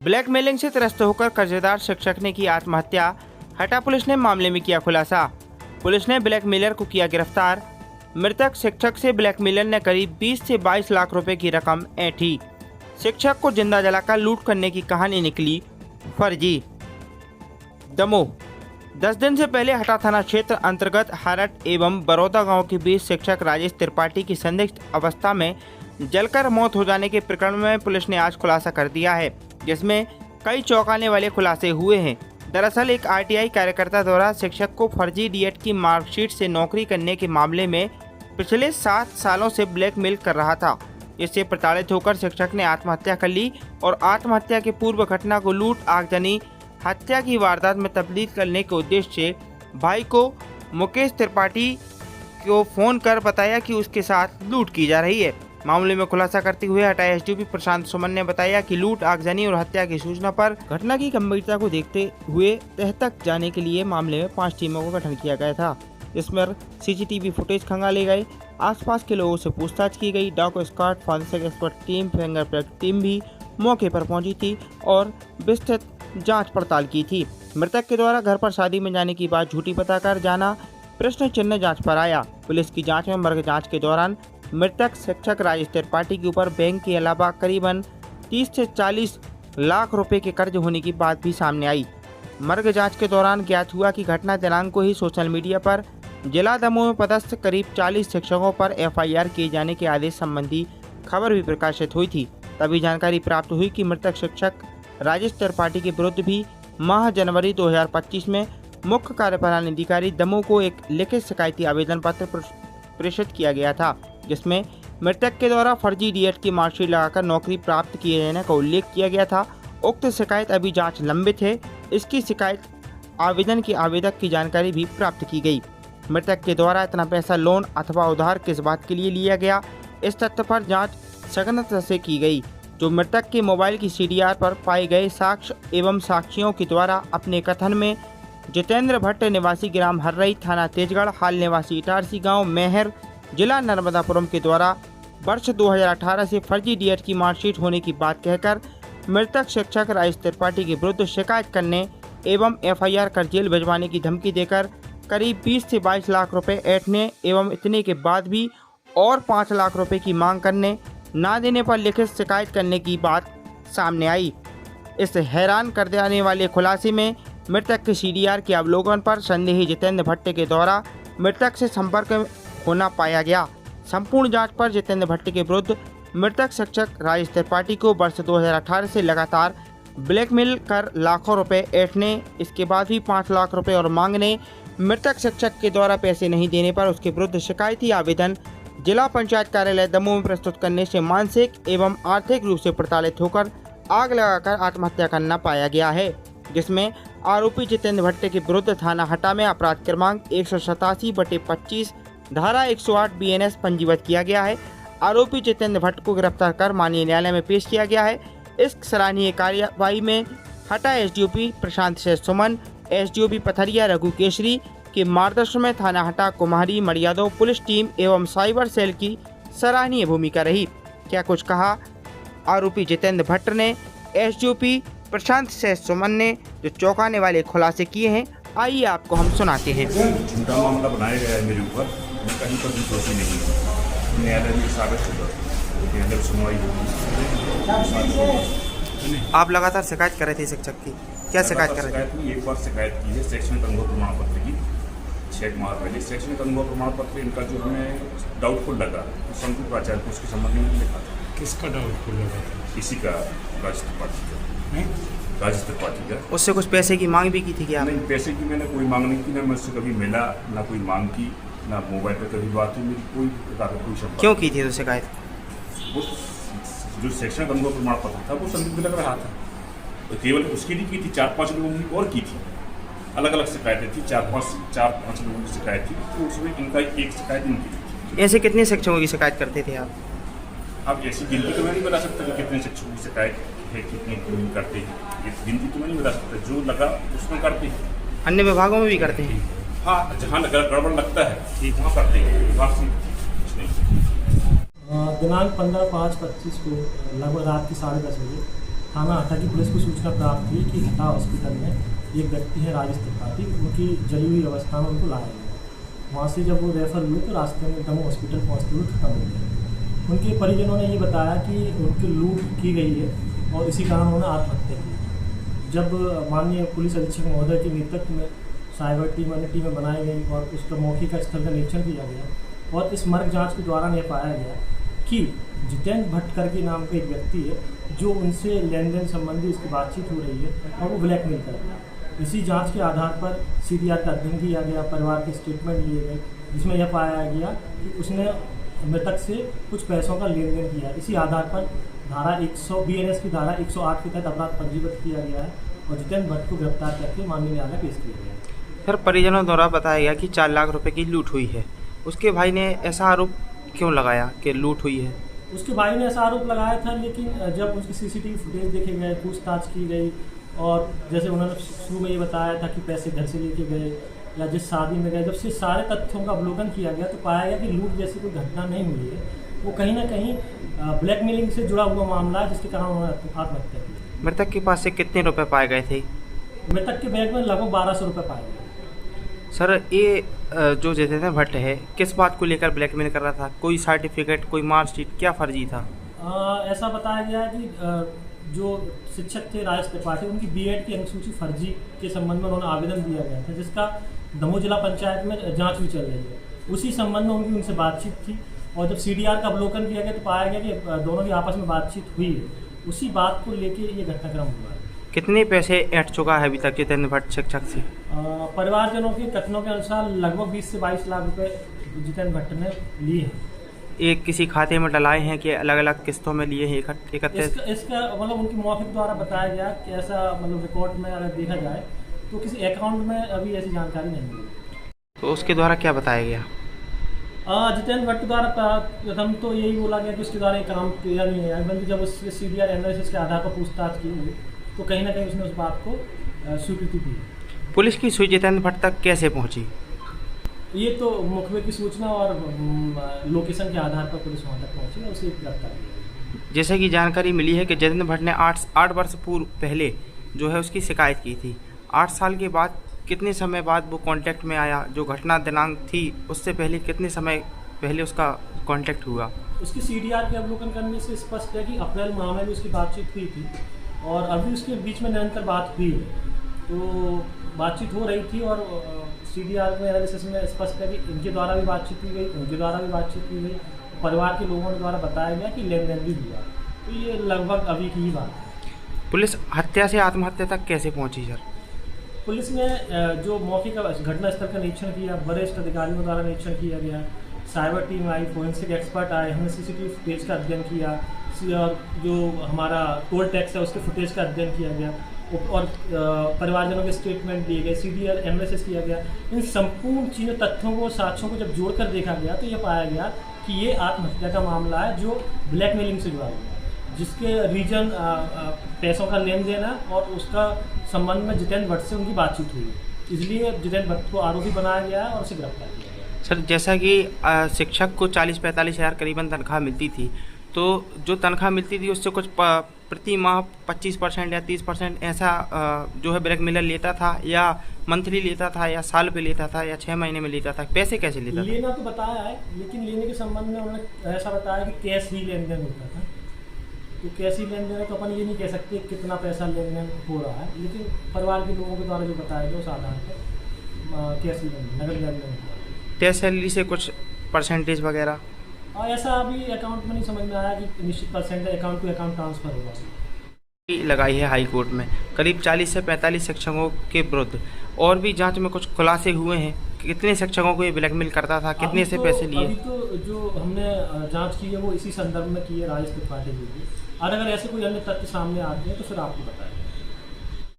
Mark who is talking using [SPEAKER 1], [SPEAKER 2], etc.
[SPEAKER 1] Blackmailing से त्रस्त होकर कर्जदार शिक्षक ने की आत्महत्या। हटा पुलिस ने मामले में किया खुलासा। पुलिस ने ब्लैकमेलर को किया गिरफ्तार। मृतक शिक्षक से ब्लैकमेलर ने करीब 20 से 22 लाख रुपए की रकम ऐंठी। शिक्षक को जिंदा जलाकर लूट करने की कहानी निकली फर्जी। दमोह 10 दिन से पहले हटा थाना क्षेत्र अंतर्गत हरट एवं बरौदा गांव के बीच शिक्षक राजेश त्रिपाठी की संदिग्ध अवस्था में जलकर मौत हो जाने के प्रकरण में पुलिस ने आज खुलासा कर दिया है, जिसमें कई चौंकाने वाले खुलासे हुए हैं। दरअसल एक आरटीआई कार्यकर्ता द्वारा शिक्षक को फर्जी डीएड की मार्कशीट से नौकरी करने के मामले में पिछले 7 सालों से ब्लैकमेल कर रहा था। इससे प्रताड़ित होकर शिक्षक ने आत्महत्या कर ली और आत्महत्या के पूर्व घटना को लूट आगजनी हत्या की वारदात में तब्दील करने के उद्देश्य से भाई को मुकेश त्रिपाठी को फोन कर बताया कि उसके साथ लूट की जा रही है। मामले में खुलासा करते हुए हटा एसडीओपी प्रशांत सुमन ने बताया कि लूट आगजनी और हत्या की सूचना पर घटना की गंभीरता को देखते हुए तह तक जाने के लिए मामले में 5 टीमों का गठन किया गया था। इसमें सीसीटीवी फुटेज खंगाले गए, आसपास के लोगों से पूछताछ की गई। Dog squad, forensic expert team, fingerprint team भी मौके पर पहुंची थी और विस्तृत जांच पड़ताल की थी। मृतक के द्वारा घर पर शादी में जाने की बात झूठी बताकर जाना प्रश्न चिन्ह जांच पर आया। पुलिस की जांच में मर्ग जांच के दौरान मृतक शिक्षक राजेश त्रिपाठी के ऊपर बैंक के अलावा करीबन 30 से 40 लाख रुपए के कर्ज होने की बात भी सामने आई। मर्ग जांच के दौरान ज्ञात हुआ कि घटना दिनांक को ही सोशल मीडिया पर जिला दमोह में पदस्थ करीब 40 शिक्षकों पर एफआईआर किए जाने के आदेश संबंधी खबर भी प्रकाशित हुई थी। तभी जानकारी प्राप्त हुई कि मृतक शिक्षक राजेश त्रिपाठी के विरुद्ध भी माह जनवरी 2025 में मुख्य कार्यपालन अधिकारी दमोह को एक लिखित शिकायती आवेदन पत्र प्रेषित किया गया था, जिसमें मृतक के द्वारा फर्जी डीएड की मार्कशीट लगाकर नौकरी प्राप्त किए जाने का उल्लेख किया गया था। उक्त शिकायत अभी जांच लंबित है। इसकी शिकायत आवेदन के आवेदक की जानकारी भी प्राप्त की गई। मृतक के द्वारा इतना पैसा लोन अथवा उधार किस बात के लिए लिया गया, इस तथ्य पर जांच सघनता से की गई। जो मृतक के मोबाइल की सीडीआर पर पाए गए साक्ष्य एवं साक्षियों के द्वारा अपने कथन में जितेंद्र भट्ट निवासी ग्राम हर्रई, थाना तेजगढ़, हाल निवासी इटारसी गांव मेहर, जिला नर्मदापुरम के द्वारा वर्ष 2018 से फर्जी डीएड की मार्कशीट होने की बात कहकर मृतक शिक्षक राजेश त्रिपाठी के विरुद्ध शिकायत करने एवं एफआईआर कर जेल भिजवाने की धमकी देकर करीब 20 से 22 लाख रुपए ऐंठने एवं इतने के बाद भी और 5 लाख रुपए की मांग करने ना देने पर लिखित शिकायत करने की बात सामने आई। इस हैरान कर देने वाले खुलासे में मृतक के सीडीआर के अवलोकन पर संदेही जितेंद्र भट्ट के द्वारा मृतक से संपर्क होना पाया गया। संपूर्ण जांच पर जितेंद्र भट्ट के विरुद्ध मृतक शिक्षक राजेश त्रिपाठी को वर्ष 2018 से लगातार ब्लैकमेल कर लाखों रुपए ऐंठने, इसके बाद भी 5 लाख रुपए और मांगने, मृतक शिक्षक के द्वारा पैसे नहीं देने पर उसके विरुद्ध शिकायती आवेदन जिला पंचायत कार्यालय दमोह में प्रस्तुत करने से मानसिक एवं आर्थिक रूप से प्रताड़ित होकर आग लगाकर आत्महत्या करना पाया गया है, जिसमें आरोपी जितेंद्र भट्ट के विरुद्ध थाना हटा में अपराध क्रमांक 187/25 धारा 108 बीएनएस पंजीबद्ध किया गया है। आरोपी जितेंद्र भट्ट को गिरफ्तार कर माननीय न्यायालय में पेश किया गया है। इस सराहनीय कार्यवाही में हटा एसडीओपी प्रशांत सुमन, एसडीओपी पथरिया रघु केशरी के मार्गदर्शन में थाना हटा कुमारी मर्यादा पुलिस टीम एवं साइबर सेल की सराहनीय भूमिका रही। क्या कुछ कहा आरोपी जितेंद्र भट्ट ने, एसडीओपी प्रशांत सुमन ने जो चौंकाने वाले खुलासे किए हैं, आइए आपको हम सुनाते हैं।
[SPEAKER 2] झूठा मामला बनाया गया है मेरे ऊपर, मैं कहीं पर भी दोषी नहीं हूँ। न्यायालय में साबित होगा, सुनवाई होगी।
[SPEAKER 1] आप लगातार शिकायत कर रहे थे शिक्षक की, क्या शिकायत कर रहे थे?
[SPEAKER 2] एक बार शिकायत की है शैक्षणिक अनुभव प्रमाण पत्र की 6 माह पहले। शैक्षणिक अनुभव प्रमाण पत्र इनका जो हमें डाउटफुल लगा, तो संतु प्राचार्य को उसके संबंध में लिखा था।
[SPEAKER 3] किसका डाउटफुल लगा था?
[SPEAKER 2] इसी का राजेश त्रिपाठी का।
[SPEAKER 1] उससे कुछ पैसे की मांग भी की थी क्या?
[SPEAKER 2] नहीं, पैसे की मैंने कोई मांग नहीं की, ना मैं उससे कभी मिला, ना कोई मांग की, ना मोबाइल पर कभी बात हुई, मेरी कोई प्रकार का कोई संपर्क।
[SPEAKER 1] क्यों की थी तो शिकायत?
[SPEAKER 2] वो जो शैक्षणिक अनुभव प्रमाण पत्र था वो संदिग्ध लग रहा था, तो केवल उसकी नहीं की थी, 4-5 लोगों की और की थी। अलग अलग शिकायतें थी, 4-5 लोगों की शिकायत थी, तो उसमें इनका एक शिकायत इनकी थी।
[SPEAKER 1] ऐसे कितने शिक्षकों की शिकायत करते थे आप?
[SPEAKER 2] अब ऐसी गिनती तो मैं नहीं बता सकता कि कितने शिक्षकों की शिकायत है, कितने करते हैं, ये गिनती तो मैं नहीं बता सकता। जो लगा उसमें करते हैं।
[SPEAKER 1] अन्य विभागों में भी करते हैं?
[SPEAKER 2] हाँ, जहाँ गड़बड़ लगता है वहाँ करते हैं, विभाग से कुछ नहीं।
[SPEAKER 4] दिनांक 15/5/25 को लगभग रात के 10:30 बजे थाना हटा की पुलिस को सूचना प्राप्त हुई कि हटा हॉस्पिटल में एक व्यक्ति है राजेश त्रिपाठी, उनकी जली हुई अवस्था में उनको लाया गया। वहाँ से जब वो रेफर हुए तो रास्ते में दमोह हॉस्पिटल पहुँचते हुए खत्म हो गए। उनके परिजनों ने ये बताया कि उनकी लूट की गई है और इसी कारण उन्होंने आत्महत्या की। जब माननीय पुलिस अधीक्षक महोदय के नेतृत्व में साइबर टीमें बनाई गई और उसका मौखिक स्थल का निरीक्षण किया गया और इस मर्ग जांच के दौरान यह पाया गया कि जितेंद्र भट्ट करके नाम का एक व्यक्ति है जो उनसे लेन देन संबंधी उसकी बातचीत हो रही है और वो ब्लैकमेल कर रहा है। इसी जांच के आधार पर सीडीआर का अध्ययन किया गया, परिवार के स्टेटमेंट लिए गए, जिसमें यह पाया गया कि उसने मृतक से कुछ पैसों का लेन देन किया। इसी आधार पर धारा 100 BNS की धारा 108 के तहत अपराध पंजीबद्ध किया गया है और जितेंद्र भट्ट को गिरफ्तार करके माननीय न्यायालय पेश किया गया है।
[SPEAKER 1] सर, परिजनों द्वारा बताया गया कि 4 लाख रुपए की लूट हुई है। उसके भाई ने ऐसा आरोप क्यों लगाया कि लूट हुई है?
[SPEAKER 4] उसके भाई ने ऐसा आरोप लगाया था, लेकिन जब उसकी CCTV फुटेज देखे गए, पूछताछ की गई और जैसे उन्होंने शुरू में ये बताया था कि पैसे घर से लेके गए या जिस शादी में गए, जब से सारे तथ्यों का अवलोकन किया गया तो पाया गया कि लूट जैसी कोई घटना नहीं हुई है। वो कहीं ना कहीं ब्लैकमेलिंग से जुड़ा हुआ मामला है, जिसके कारण उन्होंने आत्महत्या की।
[SPEAKER 1] मृतक के पास से कितने रुपए पाए गए थे?
[SPEAKER 4] मृतक के बैग में लगभग 1200 रुपये पाए गए।
[SPEAKER 1] सर, ये जो जितेंद्र भट्ट है किस बात को लेकर ब्लैकमेल कर रहा था? कोई सर्टिफिकेट, कोई मार्कशीट, क्या फर्जी था?
[SPEAKER 4] ऐसा बताया गया है कि जो शिक्षक थे राजेश त्रिपाठी, उनकी B.Ed की अनुसूची फर्जी के संबंध में उन्होंने आवेदन दिया गया था, जिसका दमोह जिला पंचायत में जांच भी चल रही है। उसी संबंध में उनसे बातचीत थी और जब CDR का अवलोकन किया गया तो पाया गया कि दोनों की आपस में बातचीत हुई है। उसी बात को लेके ये घटनाक्रम हुआ है।
[SPEAKER 1] कितने पैसे ऐंठ चुका है अभी तक जितेंद्र भट्ट शिक्षक से?
[SPEAKER 4] परिवारजनों के कथनों के अनुसार लगभग 20 से 22 लाख रुपए जितेंद्र भट्ट ने लिए हैं।
[SPEAKER 1] एक किसी खाते में डलाए हैं कि अलग अलग किस्तों में लिए हैं एकत्रित?
[SPEAKER 4] इसका मतलब उनकी मौखिक द्वारा बताया गया कि ऐसा मतलब रिकॉर्ड में अगर देखा जाए तो किसी अकाउंट में अभी ऐसी जानकारी नहीं मिली।
[SPEAKER 1] तो उसके द्वारा क्या बताया गया?
[SPEAKER 4] जितेंद्र भट्ट द्वारा प्रथम तो यही बोला गया कि उसके द्वारा एक काम किया नहीं है, बल्कि जब उसके CDR एनालिसिस के आधार पर पूछताछ की हुई तो कहीं ना कहीं उसने उस बात को स्वीकृति दी।
[SPEAKER 1] पुलिस की सुई जितेंद्र भट्ट तक कैसे पहुंची?
[SPEAKER 4] ये तो मुखबिर की सूचना और लोकेशन के आधार पर पुलिस वहाँ तक पहुँची और उसे गिरफ्तार किया।
[SPEAKER 1] जैसे कि जानकारी मिली है कि जितेंद्र भट्ट ने 8 वर्ष पूर्व पहले जो है उसकी शिकायत की थी। 8 साल के बाद कितने समय बाद वो कांटेक्ट में आया? जो घटना दिनांक थी उससे पहले कितने समय पहले उसका कांटेक्ट हुआ?
[SPEAKER 4] उसकी CDR के अवलोकन करने से स्पष्ट है कि अप्रैल माह में भी उसकी बातचीत हुई थी और अभी उसके बीच में निरंतर बात हुई है। तो बातचीत हो रही थी और CDR में एनालिसिस में स्पष्ट है कि इनके द्वारा भी बातचीत की गई, उनके द्वारा भी बातचीत की गई, परिवार के लोगों के द्वारा बताया गया कि लेन देन भी हुआ। तो ये लगभग अभी की ही बात है।
[SPEAKER 1] पुलिस हत्या से आत्महत्या तक कैसे पहुंची सर?
[SPEAKER 4] पुलिस ने जो मौके का घटनास्थल का निरीक्षण किया, वरिष्ठ अधिकारियों द्वारा निरीक्षण किया गया, साइबर टीम आई, फोरेंसिक एक्सपर्ट आए, हमने CCTV फुटेज का अध्ययन किया और जो हमारा टोल टैक्स है उसके फुटेज का अध्ययन किया गया और परिवारजनों के स्टेटमेंट दिए गए, CDR एनालिसिस किया गया। इन संपूर्ण चीज़ों, तथ्यों को, साक्ष्यों को जब जोड़कर देखा गया तो ये पाया गया कि ये आत्महत्या का मामला है जो ब्लैकमेलिंग से जुड़ा हुआ है, जिसके रीजन पैसों का लेन देन है और उसका संबंध में जितेंद्र भट्ट से उनकी बातचीत हुई। इसलिए जितेंद्र भट्ट को आरोपी बनाया गया है और उसे गिरफ्तार किया गया।
[SPEAKER 1] सर, जैसा कि शिक्षक को 40-45 हज़ार करीबन तनख्वाह मिलती थी, तो जो तनख्वाह मिलती थी उससे कुछ प्रति माह 25% या 30% ऐसा जो है ब्लैकमेलर लेता था, या मंथली लेता था, या साल पे लेता था, या 6 महीने में लेता था? पैसे कैसे लेता था?
[SPEAKER 4] लेना तो बताया है, लेकिन लेने के संबंध में उन्होंने ऐसा बताया कि कैश ही लेन देन होता था। तो कैश ही लेन देन है तो अपन ये नहीं कह सकते कितना पैसा लेन देन हो रहा है, लेकिन परिवार के लोगों के द्वारा जो बताया गया उस आधार पर कैश ही लेन देन, नगद लेन देन हुआ।
[SPEAKER 1] तय सैलरी से कुछ परसेंटेज वगैरह?
[SPEAKER 4] ऐसा अभी अकाउंट में नहीं समझ में आया कि निश्चित percentage account to account transfer होगा।
[SPEAKER 1] लगाई है हाई कोर्ट में करीब 40 से 45 शिक्षकों के विरुद्ध, और भी जांच में कुछ खुलासे हुए हैं। कितने शिक्षकों को ये ब्लैकमेल करता था, कितने से पैसे लिए?
[SPEAKER 4] अभी तो जो हमने जांच की है वो इसी संदर्भ में की है राजेश त्रिपाठी जी की। और अगर ऐसे कोई अन्य तथ्य सामने आते हैं तो फिर आपको बताएं।